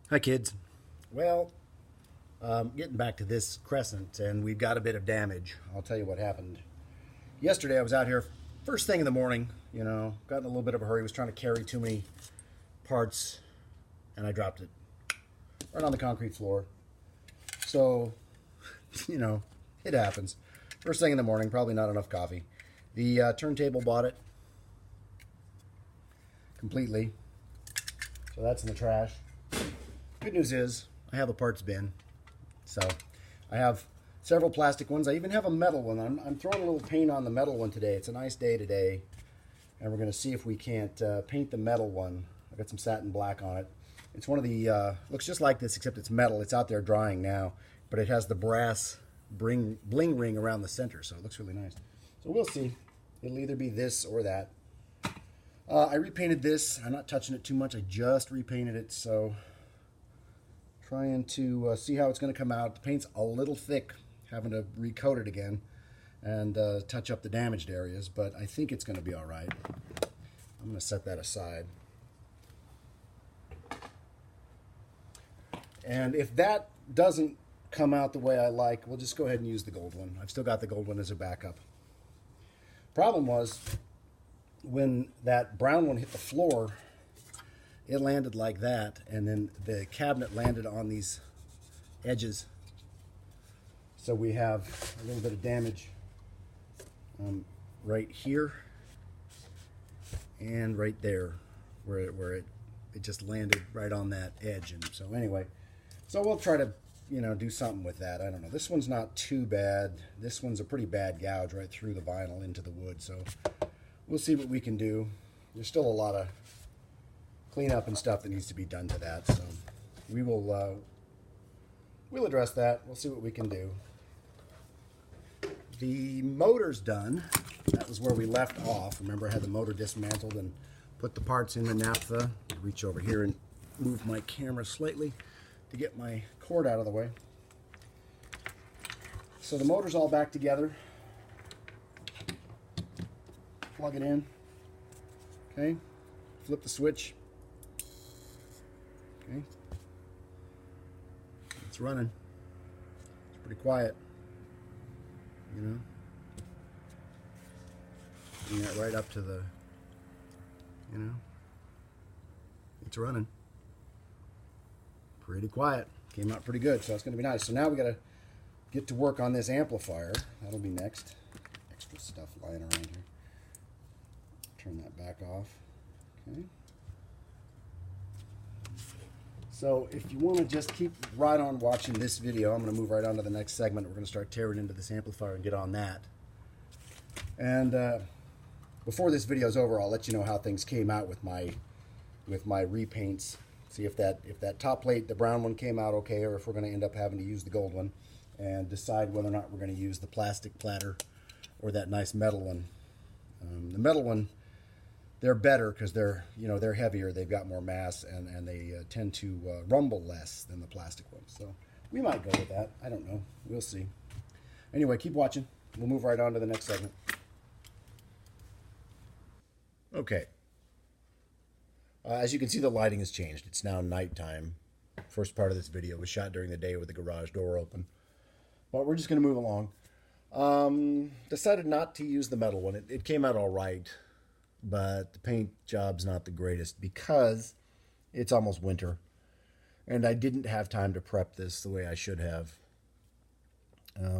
Hi, kids. Well, getting back to this Crescent, and we've got a bit of damage. I'll tell you what happened. Yesterday, I was out here first thing in the morning, got in a little bit of a hurry, was trying to carry too many parts, and I dropped it right on the concrete floor. So, it happens. First thing in the morning, probably not enough coffee. The turntable bought it completely, so that's in the trash. Good news is I have a parts bin, so I have several plastic ones. I even have a metal one. I'm throwing a little paint on the metal one today. It's a nice day today, and we're going to see if we can't paint the metal one. I got some satin black on it. It's one of the looks just like this, except it's metal. It's out there drying now, but it has the brass bling ring around the center, so it looks really nice. So we'll see. It'll either be this or that. I repainted this. I'm not touching it too much. I just repainted it, so trying to see how it's going to come out. The paint's a little thick, having to recoat it again and touch up the damaged areas, but I think it's going to be all right. I'm going to set that aside. And if that doesn't come out the way I like, we'll just go ahead and use the gold one. I've still got the gold one as a backup. Problem was, when that brown one hit the floor, it landed like that, and then the cabinet landed on these edges. So we have a little bit of damage right here and right there, where it just landed right on that edge. And so anyway, so we'll try to do something with that. I don't know. This one's not too bad. This one's a pretty bad gouge right through the vinyl into the wood. So we'll see what we can do. There's still a lot of cleanup and stuff that needs to be done to that. So we will we'll address that. We'll see what we can do. The motor's done. That was where we left off. Remember, I had the motor dismantled and put the parts in the naphtha. I'll reach over here and move my camera slightly to get my cord out of the way. So the motor's all back together. Plug it in. Okay. Flip the switch. Okay. It's running. It's pretty quiet. Bring that right up to the, it's running. Pretty quiet. Came out pretty good, so that's going to be nice. So now we got to get to work on this amplifier. That'll be next. Extra stuff lying around here. Turn that back off. Okay. So if you want to just keep right on watching this video, I'm going to move right on to the next segment. We're going to start tearing into this amplifier and get on that. And before this video is over, I'll let you know how things came out with my repaints. See if that top plate, the brown one, came out okay, or if we're going to end up having to use the gold one, and decide whether or not we're going to use the plastic platter or that nice metal one. The metal one, they're better because they're heavier, they've got more mass, and they tend to rumble less than the plastic ones. So we might go with that. I don't know. We'll see. Anyway, keep watching. We'll move right on to the next segment. Okay. As you can see, the lighting has changed. It's now nighttime. First part of this video was shot during the day with the garage door open. But we're just going to move along. Decided not to use the metal one. It came out all right, but the paint job's not the greatest because it's almost winter. And I didn't have time to prep this the way I should have. It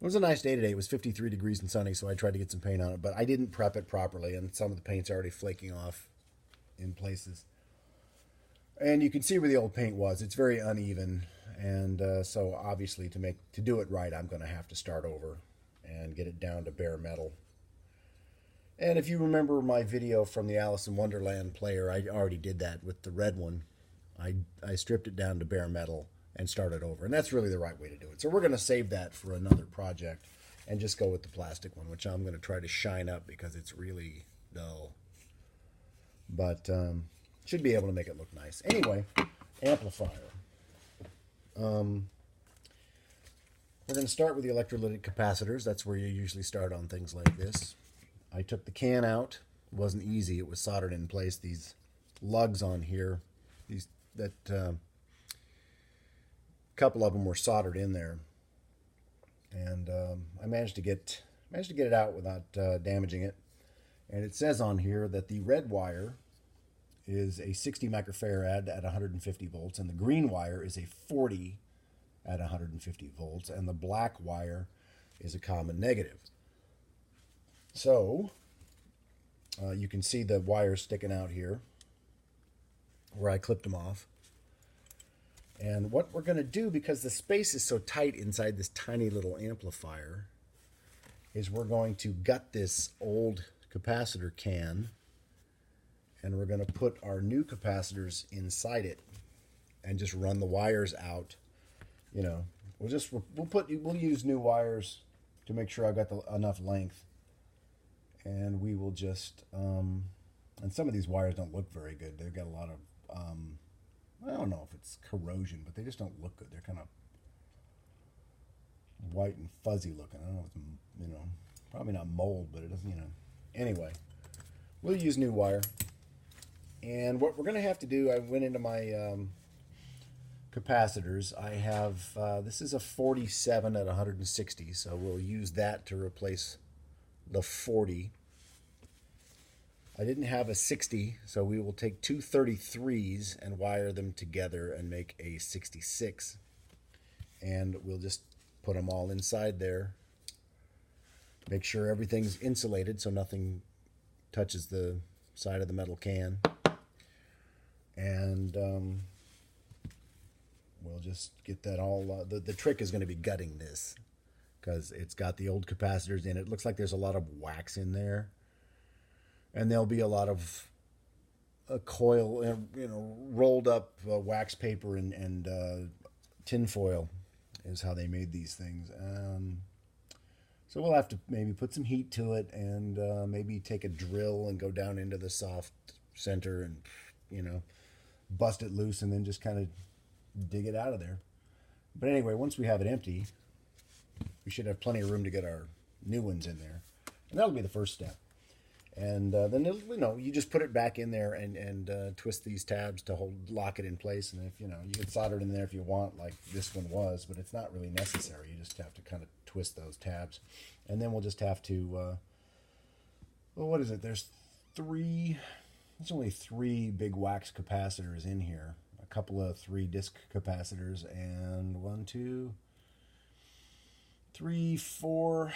was a nice day today. It was 53 degrees and sunny, so I tried to get some paint on it. But I didn't prep it properly, and some of the paint's already flaking off in places. And you can see where the old paint was. It's very uneven, and so obviously to do it right, I'm going to have to start over and get it down to bare metal. And if you remember my video from the Alice in Wonderland player, I already did that with the red one. I stripped it down to bare metal and started over, and that's really the right way to do it. So we're going to save that for another project and just go with the plastic one, which I'm going to try to shine up because it's really dull. But should be able to make it look nice. Anyway, amplifier. We're going to start with the electrolytic capacitors. That's where you usually start on things like this. I took the can out. It wasn't easy. It was soldered in place. These lugs on here, these that a couple of them were soldered in there, and I managed to get it out without damaging it. And it says on here that the red wire is a 60 microfarad at 150 volts, and the green wire is a 40 at 150 volts, and the black wire is a common negative. So you can see the wires sticking out here where I clipped them off. And what we're going to do, because the space is so tight inside this tiny little amplifier, is we're going to gut this old capacitor can, and we're going to put our new capacitors inside it and just run the wires out. You know, we'll use new wires to make sure I've got enough length, and we will just and some of these wires don't look very good. They've got a lot of I don't know if it's corrosion, but they just don't look good. They're kind of white and fuzzy looking. I don't know if it's, you know, probably not mold, but it doesn't, you know. Anyway, we'll use new wire. And what we're going to have to do, I went into my capacitors. I have, this is a 47 at 160, so we'll use that to replace the 40. I didn't have a 60, so we will take two 33s and wire them together and make a 66. And we'll just put them all inside there. Make sure everything's insulated so nothing touches the side of the metal can. And we'll just get that all... The trick is going to be gutting this, because it's got the old capacitors in it. It looks like there's a lot of wax in there. And there'll be a lot of coil, you know, rolled up wax paper and tin foil is how they made these things. So we'll have to maybe put some heat to it, and maybe take a drill and go down into the soft center and, you know, bust it loose and then just kind of dig it out of there. But anyway, once we have it empty, we should have plenty of room to get our new ones in there. And that'll be the first step. And then, you know, you just put it back in there and twist these tabs to lock it in place. And if, you know, you can solder it in there if you want, like this one was, but it's not really necessary. You just have to kind of twist those tabs. And then we'll just have to, well, what is it? There's only three big wax capacitors in here. A couple of 3-disc capacitors, and 1, 2, 3, 4,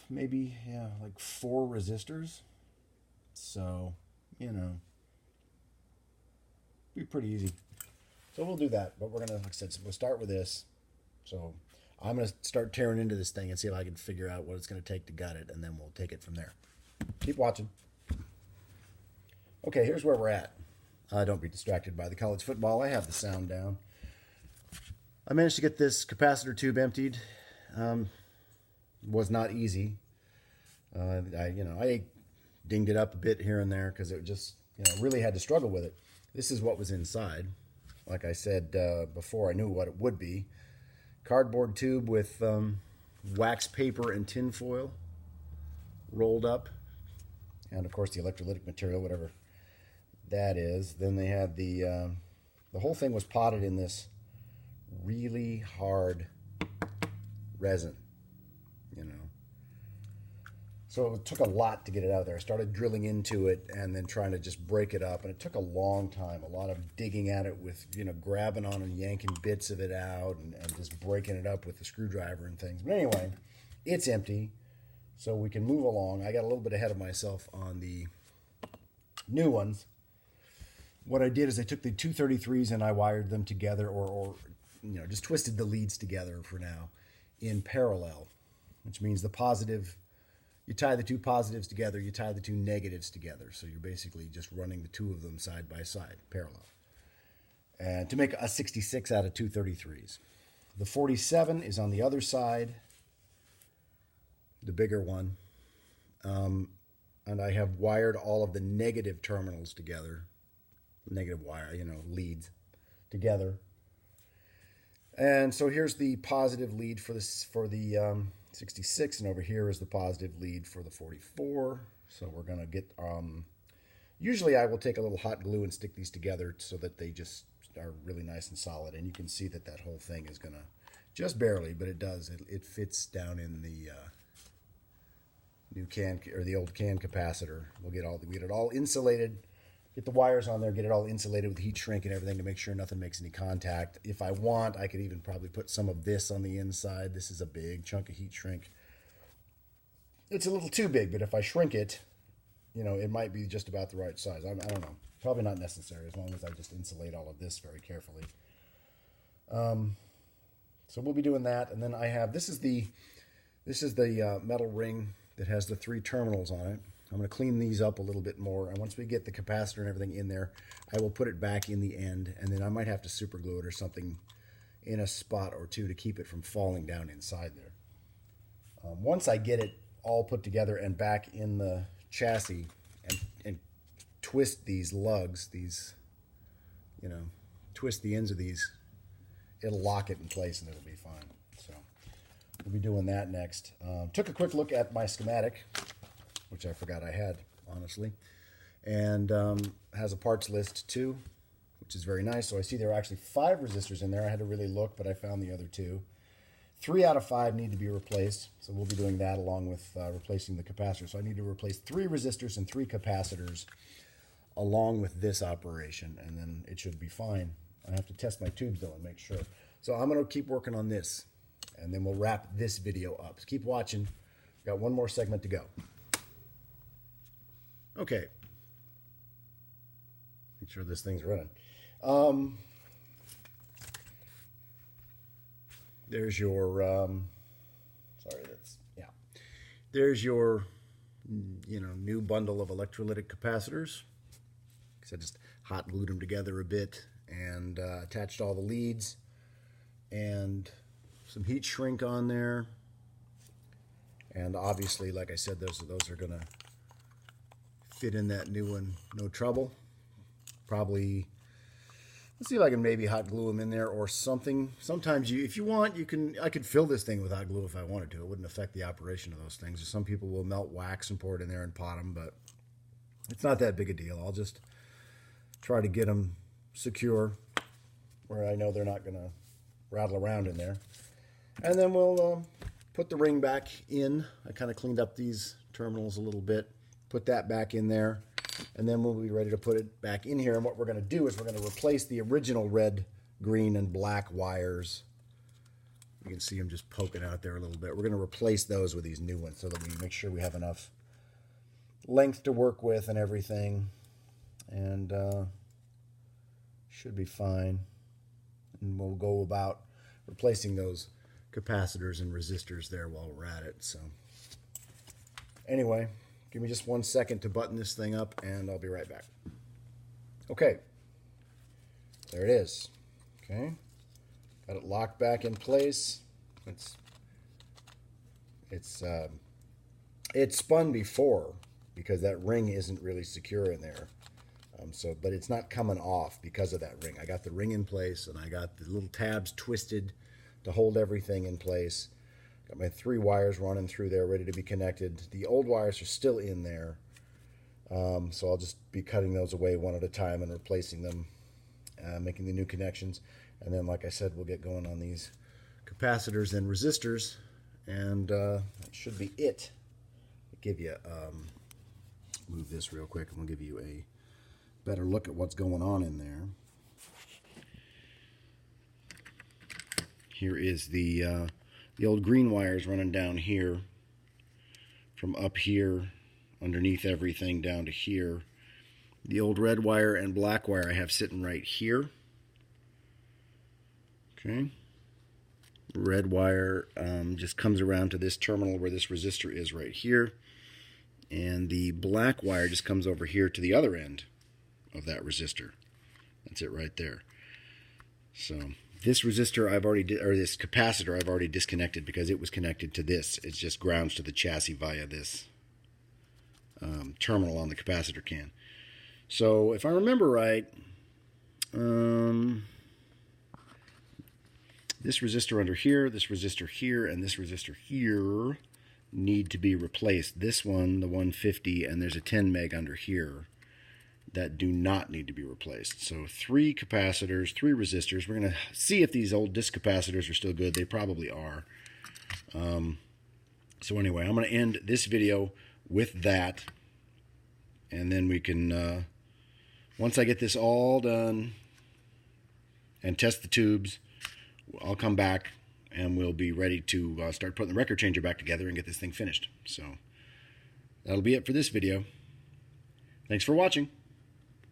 maybe, yeah, like 4 resistors. So, you know, be pretty easy. So we'll do that, but we're going to, like I said, we'll start with this. So I'm going to start tearing into this thing and see if I can figure out what it's going to take to gut it, and then we'll take it from there. Keep watching. Okay, here's where we're at. Don't be distracted by the college football. I have the sound down. I managed to get this capacitor tube emptied. Was not easy. I dinged it up a bit here and there because it just, really had to struggle with it. This is what was inside. Like I said before, I knew what it would be. Cardboard tube with wax paper and tin foil rolled up. And of course the electrolytic material, whatever that is. Then they had the whole thing was potted in this really hard resin, So it took a lot to get it out of there. I started drilling into it and then trying to just break it up. And it took a long time, a lot of digging at it with, grabbing on and yanking bits of it out and just breaking it up with the screwdriver and things. But anyway, it's empty, so we can move along. I got a little bit ahead of myself on the new ones. What I did is I took the 233s and I wired them together or just twisted the leads together for now in parallel, which means the positive... You tie the two positives together, you tie the two negatives together. So you're basically just running the two of them side by side, parallel. And to make a 66 out of 233s. The 47 is on the other side, the bigger one. And I have wired all of the negative terminals together. Negative wire, leads together. And so here's the positive lead for the 66, and over here is the positive lead for the 44. So we're going to get, usually I will take a little hot glue and stick these together so that they just are really nice and solid. And you can see that that whole thing is gonna, just barely, but it does. It fits down in the new can, or the old can capacitor. We'll get it all insulated. Get the wires on there, get it all insulated with heat shrink and everything to make sure nothing makes any contact. If I want, I could even probably put some of this on the inside. This is a big chunk of heat shrink. It's a little too big, but if I shrink it, you know, it might be just about the right size. I don't know. Probably not necessary, as long as I just insulate all of this very carefully. So we'll be doing that, and then I have, this is the metal ring that has the 3 terminals on it. I'm going to clean these up a little bit more, and once we get the capacitor and everything in there, I will put it back in the end, and then I might have to super glue it or something in a spot or two to keep it from falling down inside there. Once I get it all put together and back in the chassis and twist these lugs, you know, twist the ends of these, it'll lock it in place and it'll be fine. So we'll be doing that next. Took a quick look at my schematic, which I forgot I had, honestly, and has a parts list too, which is very nice. So I see there are actually 5 resistors in there. I had to really look, but I found the other 2. 3 out of 5 need to be replaced, so we'll be doing that along with replacing the capacitor. So I need to replace 3 resistors and 3 capacitors along with this operation, and then it should be fine. I have to test my tubes though and make sure. So I'm going to keep working on this, and then we'll wrap this video up. So keep watching. We've got one more segment to go. Okay. Make sure this thing's running. There's your, there's your, you know, new bundle of electrolytic capacitors. Because I just hot glued them together a bit and attached all the leads and some heat shrink on there. And obviously, like I said, those are going to fit in that new one, no trouble. Probably, let's see if I can maybe hot glue them in there or something. Sometimes if you want, I could fill this thing with hot glue if I wanted to. It wouldn't affect the operation of those things. Some people will melt wax and pour it in there and pot them, but it's not that big a deal. I'll just try to get them secure where I know they're not going to rattle around in there. And then we'll put the ring back in. I kind of cleaned up these terminals a little bit. Put that back in there. And then we'll be ready to put it back in here. And what we're going to do is we're going to replace the original red, green, and black wires. You can see them just poking out there a little bit. We're going to replace those with these new ones so that we make sure we have enough length to work with and everything. And should be fine. And we'll go about replacing those capacitors and resistors there while we're at it. So anyway, give me just 1 second to button this thing up, and I'll be right back. Okay, there it is. Okay, got it locked back in place. It spun before because that ring isn't really secure in there. But it's not coming off because of that ring. I got the ring in place, and I got the little tabs twisted to hold everything in place. Got my 3 wires running through there, ready to be connected. The old wires are still in there, so I'll just be cutting those away one at a time and replacing them, making the new connections. And then, like I said, we'll get going on these capacitors and resistors, and that should be it. I'll give you, move this real quick, and we'll give you a better look at what's going on in there. Here is the old green wires running down here, from up here, underneath everything, down to here. The old red wire and black wire I have sitting right here. Okay. Red wire just comes around to this terminal where this resistor is right here. And the black wire just comes over here to the other end of that resistor. That's it right there. So this resistor this capacitor I've already disconnected because it was connected to this. It's just grounds to the chassis via this terminal on the capacitor can. So if I remember right, this resistor under here, this resistor here, and this resistor here need to be replaced. This one, the 150, and there's a 10 meg under here. that do not need to be replaced. So 3 capacitors, 3 resistors. We're going to see if these old disc capacitors are still good. They probably are. So anyway, I'm going to end this video with that. And then we can, once I get this all done and test the tubes, I'll come back and we'll be ready to start putting the record changer back together and get this thing finished. So that'll be it for this video. Thanks for watching.